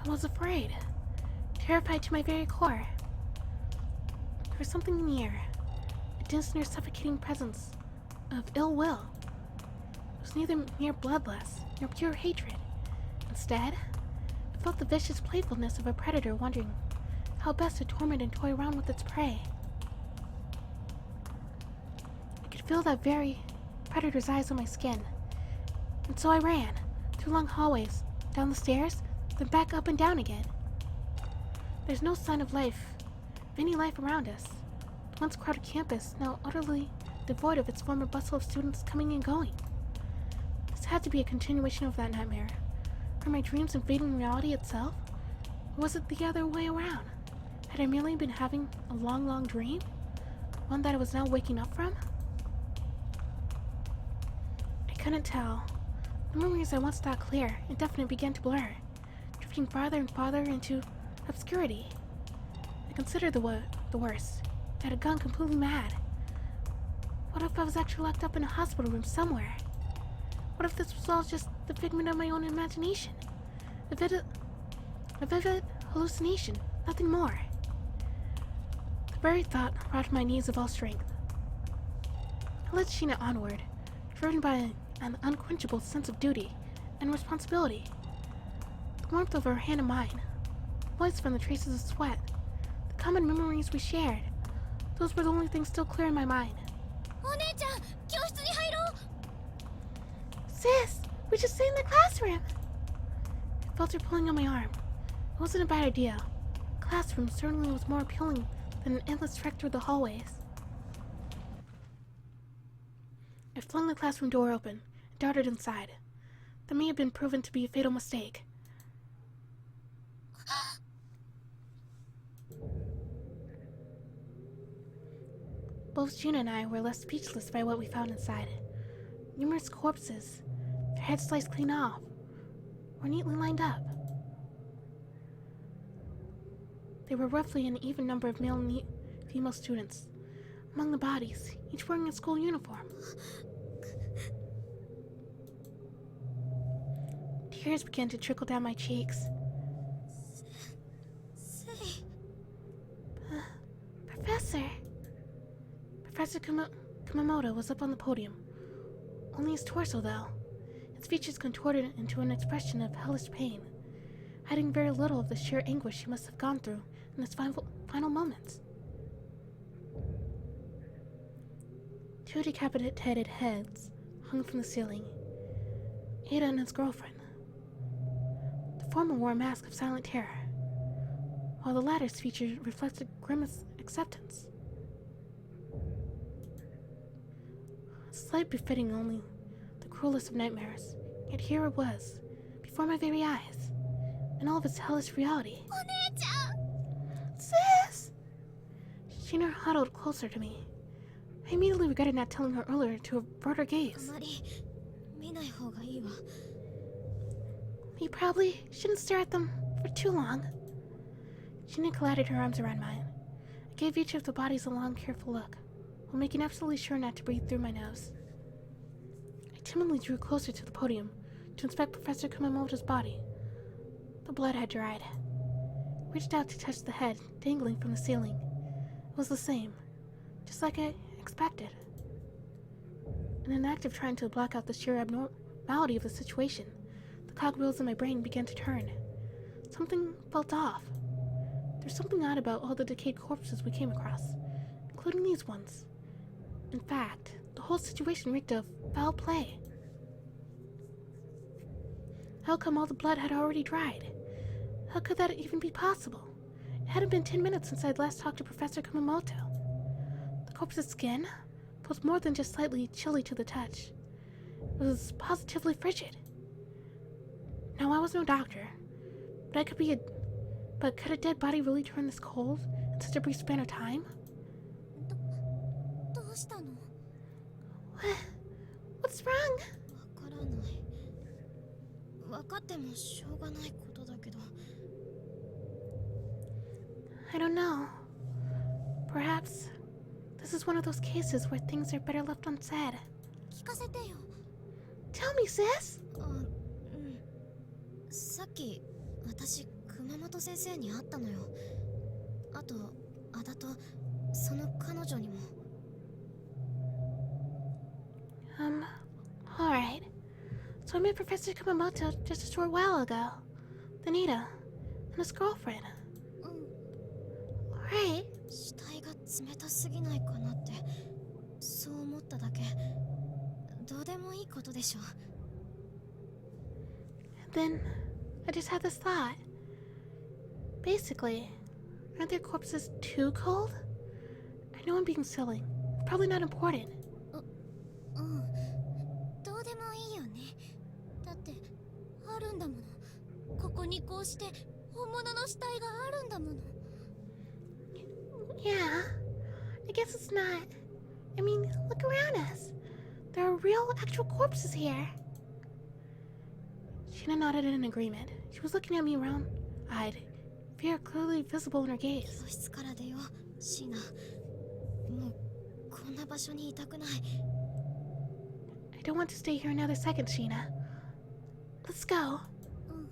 I was afraid, terrified to my very core. There was something in the air, a dense near suffocating presence of ill will. It was neither mere bloodlust nor pure hatred. Instead, I felt the vicious playfulness of a predator wondering how best to torment and toy around with its prey. I could feel that very predator's eyes on my skin, and so I ran through long hallways, down the stairs, then back up and down again. There's no sign of life, of any life around us. The once crowded campus, now utterly devoid of its former bustle of students coming and going. This had to be a continuation of that nightmare. Were my dreams invading reality itself? Or was it the other way around? Had I merely been having a long, long dream? One that I was now waking up from? I couldn't tell. The memories I once thought clear and definite began to blur, drifting farther and farther into obscurity. I considered the worst. I had gone completely mad. What if I was actually locked up in a hospital room somewhere? What if this was all just the figment of my own imagination? A vivid hallucination, nothing more. The very thought rocked my knees of all strength. I led Sheena onward, driven by an unquenchable sense of duty and responsibility. The warmth of her hand in mine, moist from the traces of sweat, the common memories we shared, those were the only things still clear in my mind. Sis, we just stayed in the classroom! I felt her pulling on my arm. It wasn't a bad idea. The classroom certainly was more appealing than an endless trek through the hallways. I flung the classroom door open and darted inside. That may have been proven to be a fatal mistake. Both Juna and I were left speechless by what we found inside. Numerous corpses, their heads sliced clean off, were neatly lined up. There were roughly an even number of male and female students. Among the bodies, each wearing a school uniform. Tears began to trickle down my cheeks. Professor! Professor Kumamoto was up on the podium. Only his torso, though. Its features contorted into an expression of hellish pain, hiding very little of the sheer anguish he must have gone through in his final moments. Two decapitated heads hung from the ceiling. Ada and his girlfriend. The former wore a mask of silent terror, while the latter's features reflected grimace acceptance. A sight befitting only the cruelest of nightmares, yet here it was, before my very eyes, in all of its hellish reality. Sis! Sheena huddled closer to me. I immediately regretted not telling her earlier to avert her gaze. You probably shouldn't stare at them for too long. Sheena collided her arms around mine. I gave each of the bodies a long, careful look, while making absolutely sure not to breathe through my nose. I timidly drew closer to the podium to inspect Professor Kumamoto's body. The blood had dried. I reached out to touch the head dangling from the ceiling. It was the same, just like I expected. In an act of trying to block out the sheer abnormality of the situation, the cogwheels in my brain began to turn. Something felt off. There's something odd about all the decayed corpses we came across, including these ones. In fact, the whole situation reeked of foul play. How come all the blood had already dried? How could that even be possible? It hadn't been 10 minutes since I'd last talked to Professor Kumamoto. The corpse's skin was more than just slightly chilly to the touch. It was positively frigid. Now, I was no doctor, but could a dead body really turn this cold in such a brief span of time? What's wrong? I don't know. Perhaps this is one of those cases where things are better left unsaid. Tell me, sis! さっき私熊本先生に会ったのよ。あとあだとその彼女にも。Alright. So I met Professor Kumamoto just a short while ago. Then Ida, and his girlfriend. うん。 Right? 死体が冷たすぎないかなってそう思っただけ。どうでもいいことでしょ。 Then I just had this thought. Basically, aren't their corpses too cold? I know I'm being silly. Probably not important. うん。どうでもいいよね。だってあるんだもの。ここにこうして本物の死体があるんだもの。 Yeah, I guess it's not. I mean, look around us. There are real, actual corpses here. Sheena nodded in agreement. She was looking at me round-eyed, fear clearly visible in her gaze. 教室から出よう、シーナ。もうこんな場所にいたくない。 I don't want to stay here another second, Sheena. Let's go. うん。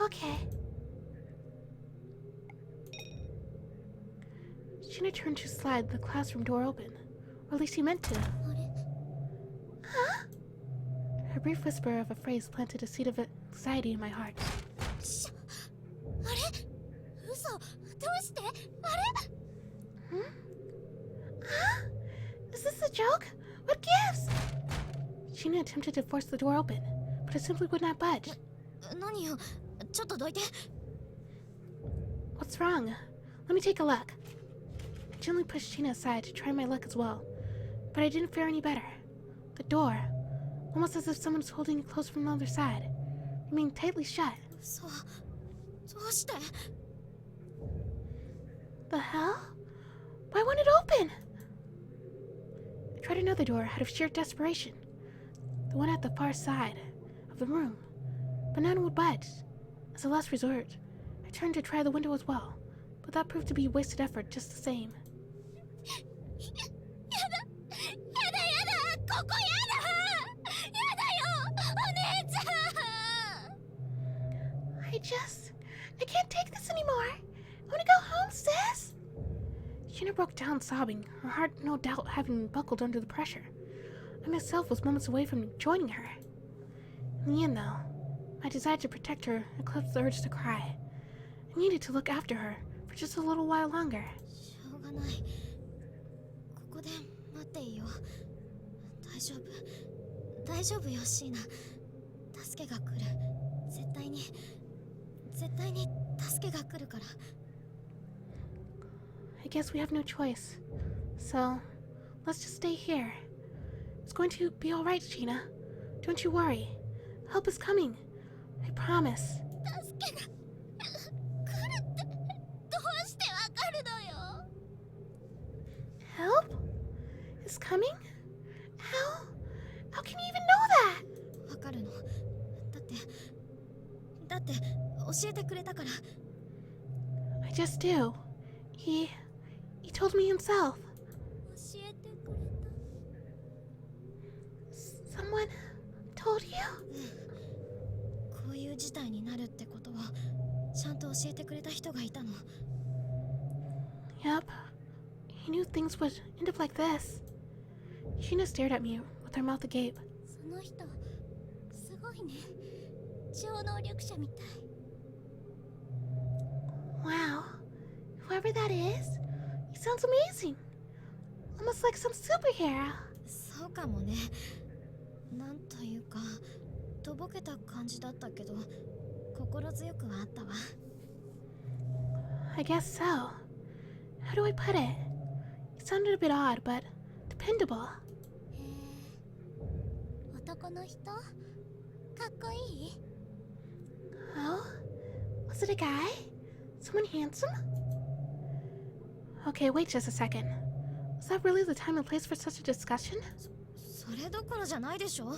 Okay. Sheena turned to slide the classroom door open. Or at least she meant to. あれ？ Huh? Her brief whisper of a phrase planted a seed of anxiety in my heart. あれ？嘘？どうして？あれ？ Hmm? Huh? Is this a joke? What gives? Sheena attempted to force the door open, but it simply would not budge. 何よ？ちょっとどいて。 What's wrong? Let me take a look. I gently pushed Sheena aside to try my luck as well, but I didn't fare any better. The door, almost as if someone was holding it closed from the other side, remained tightly shut. 嘘。どうして？ The hell? Why won't it open? I tried another door out of sheer desperation, the one at the far side of the room, but none would budge. As a last resort, I turned to try the window as well, but that proved to be wasted effort just the same. やだここやだよお姉ちゃん。 I can't take this anymore. I want to go home, sis. Sheena broke down sobbing, her heart no doubt having buckled under the pressure. I myself was moments away from joining her. In the end, though, my desire to protect her eclipsed the urge to cry. I needed to look after her for just a little while longer. しょうがない。ここで待っていいよ。大丈夫よシーナ。助けが来る。絶対に助けが来るから。 I guess we have no choice. So, let's just stay here. It's going to be all right, Sheena. Don't you worry. Help is coming. I promise. 助けが来るってどうしてわかるのよ。 Help? Is coming? How can you even know that? わかるの。だって教えてくれたから。 I just do. He told me himself. 教えてくれた。 Someone told you? こういう事態になるってことをちゃんと教えてくれた人がいたの。 Yep. He knew things would end up like this. Sheena stared at me with her mouth agape. その人すごいね。超能力者みたい。 Wow. Whoever that is, he sounds amazing. Almost like some superhero. そうかもね。なんというかとぼけた感じだったけど心強くはあったわ。 I guess so. How do I put it? He sounded a bit odd, but dependable. へえ。男の人？かっこいい？ Oh? Was it a guy? Someone handsome? Okay, wait just a second. Was that really the time and place for such a discussion? それどころじゃないでしょ。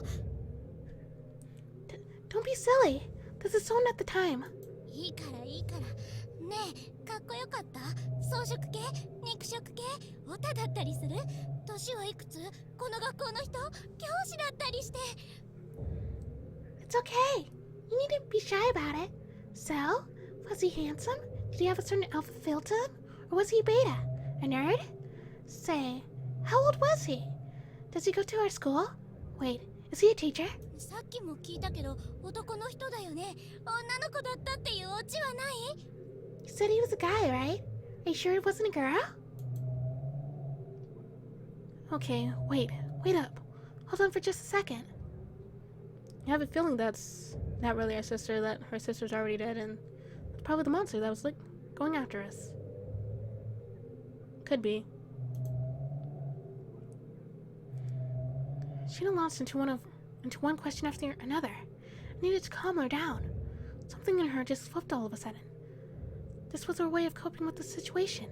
Don't be silly. This is so not the time. いいからねえ、かっこよかった？装飾系？肉食系？オタだったりする？年はいくつ？この学校の人？教師だったりして。 It's okay. You needn't be shy about it. So, was he handsome? Did he have a certain alpha feel to him? Or was he beta? A nerd? Say, how old was he? Does he go to our school? Wait, is he a teacher? さっきも聞いたけど男の人だよね。女の子だったっていうオチはない？ You said he was a guy, right? Are you sure it wasn't a girl? Okay, wait up. Hold on for just a second. I have a feeling that's not really our sister, that her sister's already dead, and it's probably the monster that was like going after us. Could be. Sheena launched into one question after another. I needed to calm her down. Something in her just flipped all of a sudden. This was her way of coping with the situation.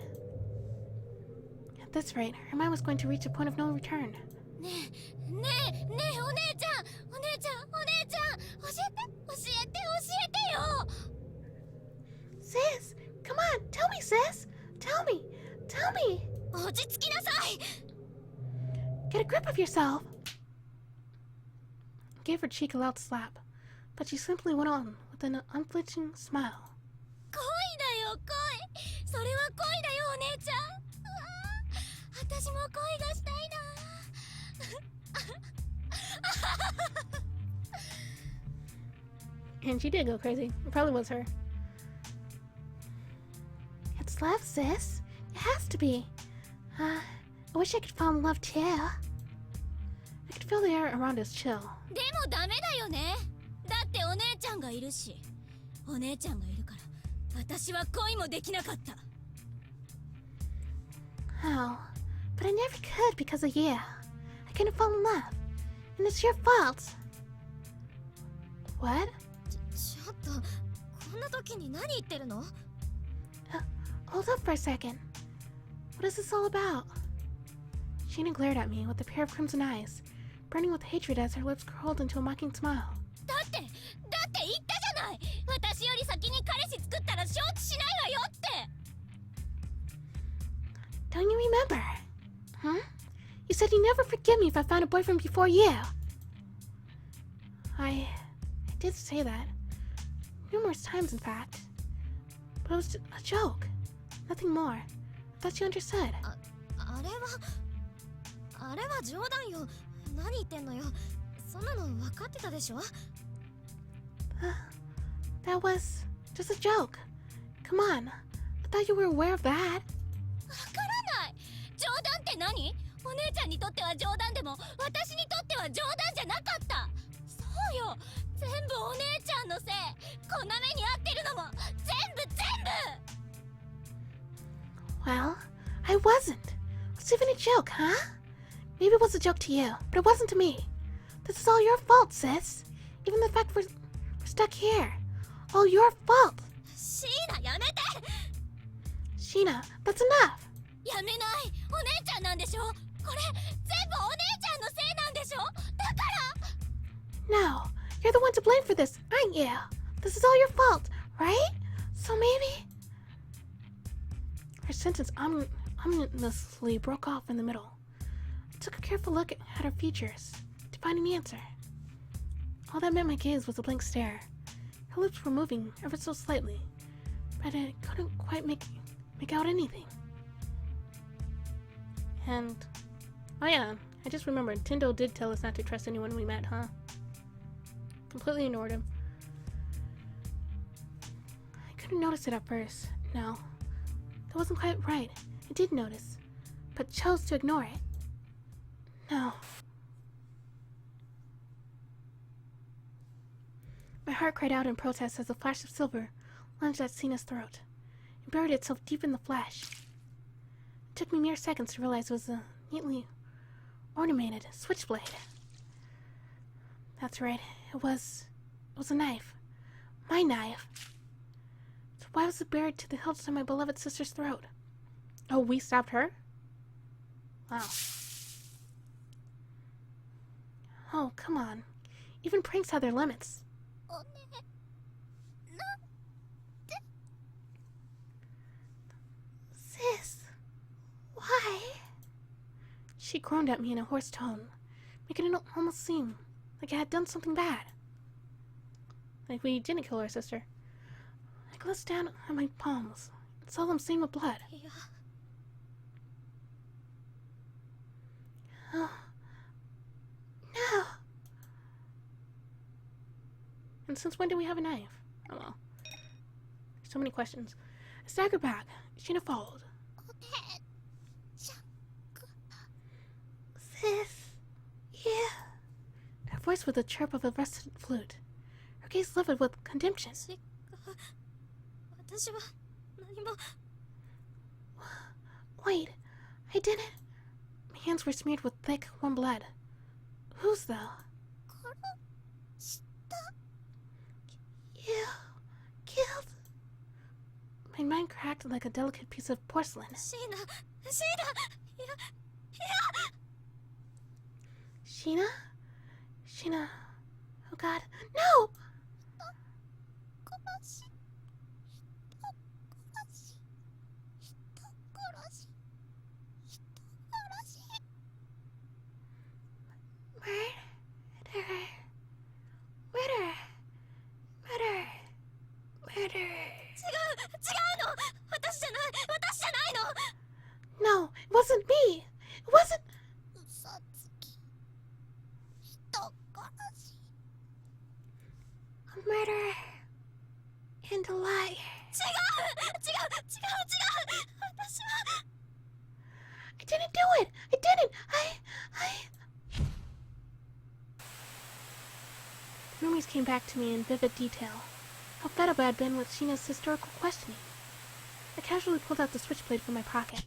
At this rate, her mind was going to reach a point of no return. ねえねえねえ、お姉ちゃんお姉ちゃんお姉ちゃん、教えてよ。 Sis, come on, tell me, sis. Tell me. 落ち着きなさい。 Get a grip of yourself. I gave her cheek a loud slap, but she simply went on with an unflinching smile. 恋だよ恋。それは恋だよお姉ちゃん。私も恋がしたいな。 And she did go crazy. It probably was her. It's love, sis. It has to be. I wish I could fall in love too. I could feel the air around us chill. でもダメだよね。だってお姉ちゃんがいるし。お姉ちゃんがいるから私は恋もできなかった。 Oh, but I never could because of you. I couldn't fall in love. And it's your fault. What? ちょっとこんな時に何言ってるの？ Hold up for a second. What is this all about? Sheena glared at me with a pair of crimson eyes, burning with hatred as her lips curled into a mocking smile. だって言ったじゃない。私より先に彼氏作ったら承知しないわよって。 Don't you remember? Huh? You said you'd never forgive me if I found a boyfriend before you. I did say that. Numerous times, in fact. But it was just a joke. Nothing more. I thought you understood. あれは冗談よ。何言ってんのよ。そんなの分かってたでしょ。 That was just a joke. Come on. I thought you were aware of that. わからない。冗談って何？お姉ちゃんにとっては冗談でも私にとっては冗談じゃなかった。そうよ。全部お姉ちゃんのせい。こんな目に遭ってるのも全部。 Well, I wasn't. It's even a joke, huh? Maybe it was a joke to you, but it wasn't to me. This is all your fault, sis. Even the fact we're stuck here. All your fault. シーナやめて。 Sheena, that's enough. やめない。お姉ちゃんなんでしょ。これ全部お姉ちゃんのせいなんでしょ。だから。 No, you're the one to blame for this, aren't you? This is all your fault, right? So maybe... Her sentence ominously broke off in the middle. I took a careful look at her features to find an answer. All that met my gaze was a blank stare. Her lips were moving ever so slightly, but I couldn't quite make out anything. And, oh yeah, I just remembered, Tyndall did tell us not to trust anyone we met, huh? Completely ignored him. I couldn't notice it at first, no. That wasn't quite right. I did notice, but chose to ignore it. No. My heart cried out in protest as a flash of silver lunged at Cena's throat and buried itself deep in the flesh. It took me mere seconds to realize it was a neatly ornamented switchblade. That's right, it was a knife. My knife. So why was it buried to the hilt of my beloved sister's throat? Oh, we stabbed her? Wow. Oh, come on. Even pranks have their limits. おねなんて。 Sis, why? She groaned at me in a hoarse tone, making it almost seem like I had done something bad. Like we didn't kill our sister. glanced down at my palms and saw them stained with blood. いや Oh. No! And since when do we have a knife? Oh well. So many questions. I staggered back. Sheena followed. お姉ちゃん Sis. Yeah. Her voice with the chirp of a rusted flute. Her gaze livid with contempt. 私は何も Wait. I didn't. My hands were smeared with thick, warm blood. Whose, though? 殺した You killed. My mind cracked like a delicate piece of porcelain. シーナいや Sheena? Sheena. Oh god. No! 殺し人殺し人殺し人殺し Murder. Murder. Murder. 違うの私じゃないの No, it wasn't me. It wasn't. 嘘つき人殺し A murderer. And a liar. 違う私は I didn't do it. I didn't. The memories came back to me in vivid detail. How fed up I had been with Sheena's hysterical questioning. I casually pulled out the switchblade from my pocket.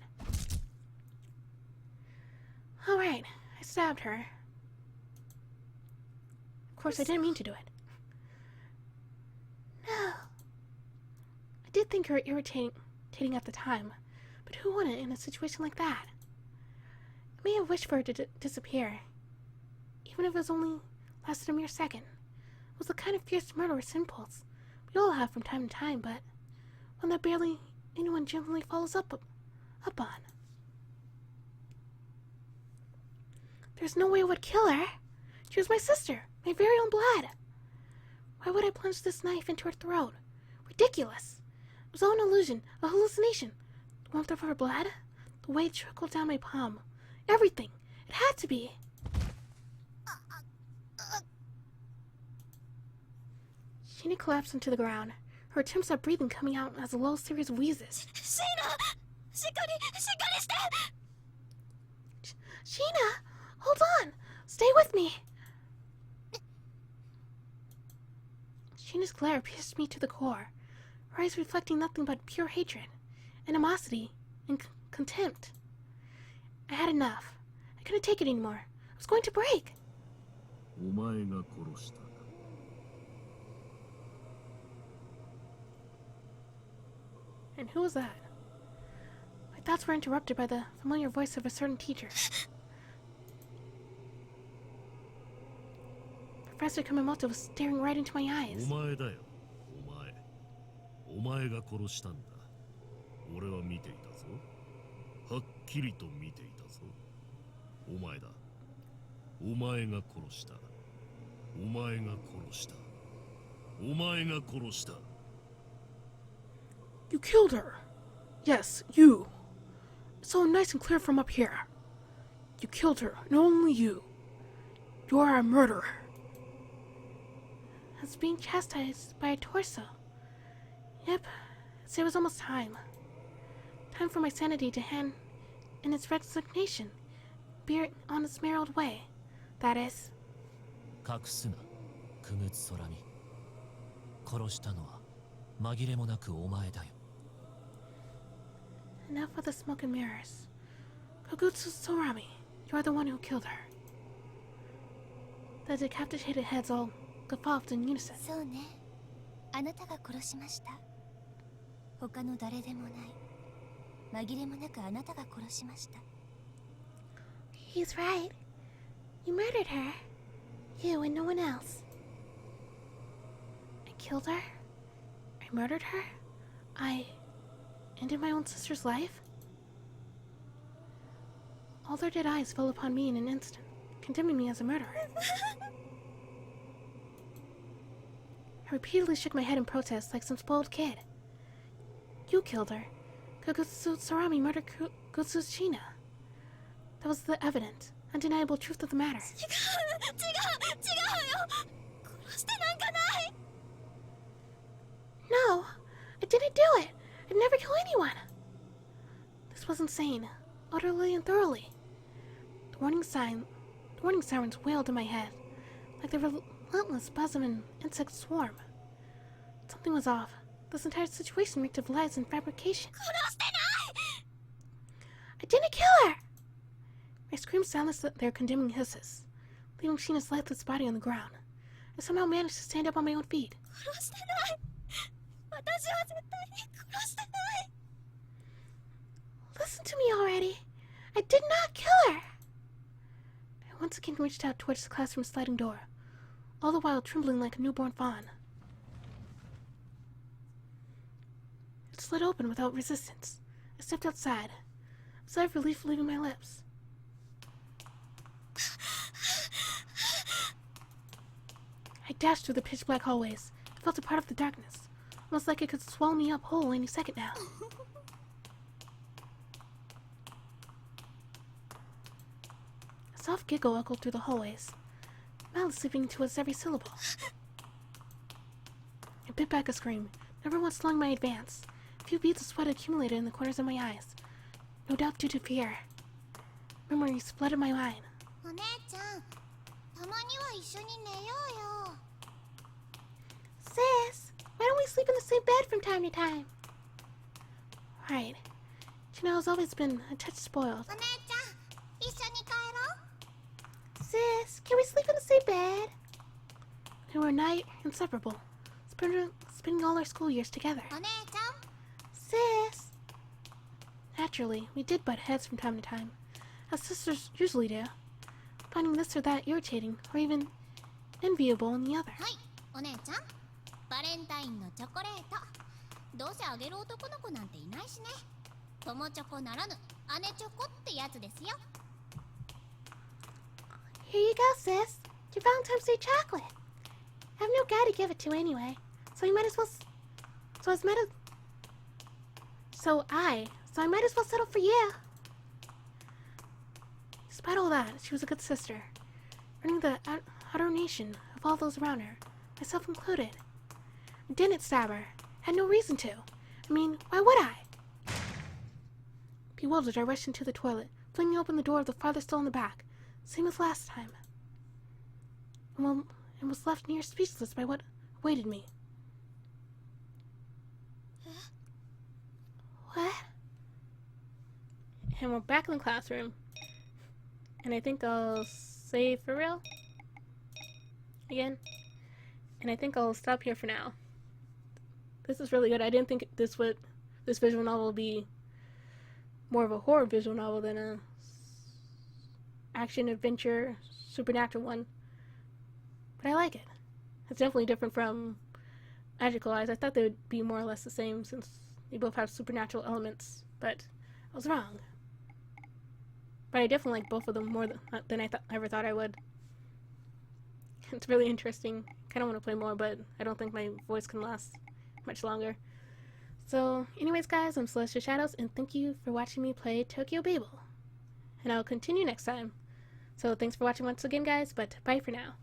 Alright, I stabbed her. Of course, I didn't mean to do it. No. I did think her irritating at the time, but who wouldn't in a situation like that? I may have wished for her to disappear, even if it was only lasted a mere second. It was the kind of fierce murderous impulse we all have from time to time, but one that barely anyone generally follows up on. There's no way I would kill her. She was my sister, my very own blood. Why would I plunge this knife into her throat? Ridiculous. It was all an illusion, a hallucination. The warmth of her blood, the way it trickled down my palm, everything. It had to be. Sheena collapsed into the ground, her attempts at breathing coming out as a low series of wheezes. シーナしっかりして Sheena, hold on. Stay with me. Sheena's glare pierced me to the core, her eyes reflecting nothing but pure hatred, animosity, and contempt. I had enough. I couldn't take it anymore. I was going to break. お前が殺した。 And who was that? My thoughts were interrupted by the familiar voice of a certain teacher. Professor Kumamoto was staring right into my eyes. お前だよ、お前が殺したんだ。俺は見ていたぞ。はっきりと見ていたぞ。お前だ。お前が殺した。お前が殺した。お前が殺した。 You killed her. Yes, you. It's so nice and clear from up here. You killed her, and only you. You are a murderer. I was being chastised by a torso. Yep, I'd say it was almost time. Time for my sanity to hand in its resignation, be it on its merry old way. That is. 隠すな、くぐつ空見。殺したのは紛れもなくお前だよ。 Enough of the smoke and mirrors. Kogutsu Sorami, you are the one who killed her. The decapitated heads all guffawed in unison. そうねあなたが殺しました他の誰でもない紛れもなくあなたが殺しました He's right. You murdered her. You and no one else. I killed her? I murdered her? I ended my own sister's life? All their dead eyes fell upon me in an instant, condemning me as a murderer. I repeatedly shook my head in protest like some spoiled kid. You killed her. Kagutsu Sarami murdered Gutsushina. That was the evident, undeniable truth of the matter. 違うよ。殺してなんかない。 No, I didn't do it. I'd never kill anyone. This was insane, utterly and thoroughly. The warning sirens wailed in my head, like the relentless buzz of an insect swarm. Something was off. This entire situation reeked of lies and fabrication. 殺してない。 I didn't kill her! My screams silenced their condemning hisses, leaving Sheena's lifeless body on the ground. I somehow managed to stand up on my own feet. 殺してない。私は絶対に殺してない。 Listen to me already. I did not kill her. I once again reached out towards the classroom sliding door, all the while trembling like a newborn fawn. It slid open without resistance. I stepped outside, a sigh of relief leaving my lips. I dashed through the pitch-black hallways. I felt a part of the darkness, almost like it could swallow me up whole any second now. A soft giggle echoed through the hallways, mouth slipping towards every syllable. I bit back a scream, never once slowing my advance. A few beads of sweat accumulated in the corners of my eyes, no doubt due to fear. Memories flooded my mind. お姉ちゃん、たまには一緒に寝ようよ。 Sis, why don't we sleep in the same bed from time to time? Right. Janelle's always been a touch spoiled. お姉ちゃん、一緒に帰ろう。 Sis, can we sleep in the same bed? We were night inseparable, spending all our school years together. お姉ちゃん。 Sis! Naturally, we did butt heads from time to time, as sisters usually do, finding this or that irritating or even enviable in the other. はい、お姉ちゃん。バレンタインのチョコレート。どうせあげる男の子なんていないしね。友チョコならぬ姉チョコってやつですよ。 Here you go, sis. Your Valentine's Day chocolate. I have no guy to give it to anyway, so I might as well settle for you. Despite all that, she was a good sister, earning the adoration of all those around her, myself included. I didn't stab her. Had no reason to. I mean, why would I? Bewildered, I rushed into the toilet, flinging open the door of the farthest stall in the back, same as last time, and was left near speechless by what awaited me. What? And we're back in the classroom. And I think I'll save for real again. And I think I'll stop here for now. This is really good. I didn't think this visual novel would be more of a horror visual novel than a action adventure supernatural one. But I like it. It's definitely different from Magical Eyes. I thought they would be more or less the same since they both have supernatural elements, but I was wrong. But I definitely like both of them more than I ever thought I would. It's really interesting. Kind of want to play more, but I don't think my voice can last much longer. So, anyways guys, I'm Celestial Shadows, and thank you for watching me play Tokyo Babel. And I'll continue next time. So thanks for watching once again guys, but bye for now.